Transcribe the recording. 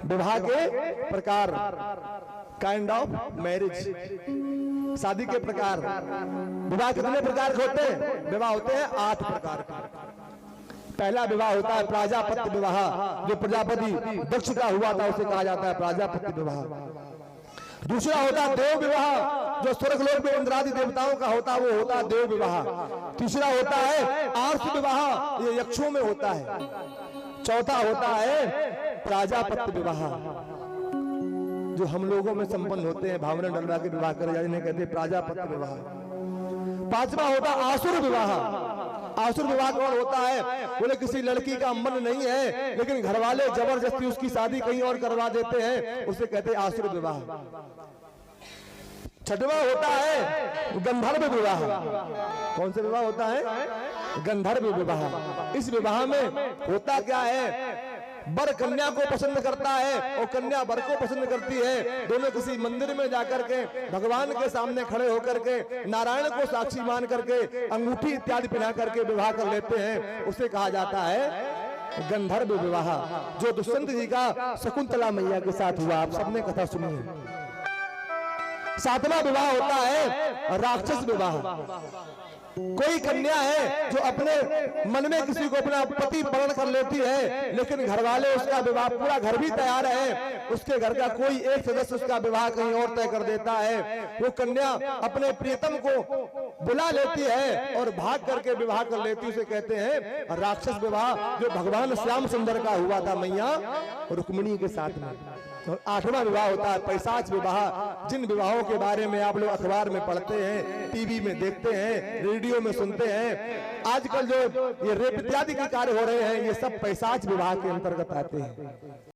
विवाह के प्रकार, काइंड ऑफ मैरिज, शादी के प्रकार। विवाह कितने प्रकार के होते हैं? विवाह होते हैं 8 प्रकार के। पहला विवाह होता है प्राजापत्य विवाह, जो प्रजापति दक्ष का हुआ था उसे कहा जाता है प्राजापत्य विवाह। दूसरा होता है देव विवाह, जो स्वर्गलोक में इंद्रादि देवताओं का होता है, वो होता है देव विवाह। तीसरा होता है आर्ष विवाह, ये यक्षों में होता है। चौथा होता है प्राजापत्य विवाह, जो हम लोगों में संपन्न होते हैं, भावना डलवा के विवाह करे जाने कहते हैं प्राजापत्य विवाह। पांचवा होता है आसुर विवाह। आसुर विवाह कौन होता है? बोले किसी लड़की का मन नहीं है लेकिन घर वाले जबरदस्ती उसकी शादी कहीं और करवा देते हैं, उसे कहते हैं आसुर विवाह। छठवां होता है गंधर्व विवाह। कौन सा विवाह होता है? गंधर्व विवाह। इस विवाह में होता क्या है? वर कन्या को पसंद करता है और कन्या वर को पसंद करती है। दोनों किसी मंदिर में जाकर के भगवान के सामने खड़े होकर के नारायण को साक्षी मान करके अंगूठी इत्यादि पहना करके विवाह कर लेते हैं, उसे कहा जाता है गंधर्व विवाह, जो दुष्यंत जी का शकुंतला मैया के साथ हुआ। आप सबने कथा सुनी है। सातवां विवाह होता है राक्षस विवाह। कोई कन्या है जो अपने मन में किसी को अपना पति वर्ण कर लेती है, लेकिन घर वाले उसका विवाह, पूरा घर भी तैयार है, उसके घर का कोई एक सदस्य उसका विवाह कहीं और तय कर देता है। वो कन्या अपने प्रियतम को बुला लेती है और भाग करके विवाह कर लेती है, उसे कहते हैं राक्षस विवाह, जो भगवान श्याम सुंदर का हुआ था मैया रुक्मिणी के साथ में। और आठवां विवाह होता है पैशाच विवाह, जिन विवाहों के बारे में आप लोग अखबार में पढ़ते हैं, टीवी में देखते हैं, रेडियो में सुनते हैं। आजकल जो ये रेप इत्यादि के कार्य हो रहे हैं, ये सब पैशाच विवाह के अंतर्गत आते हैं।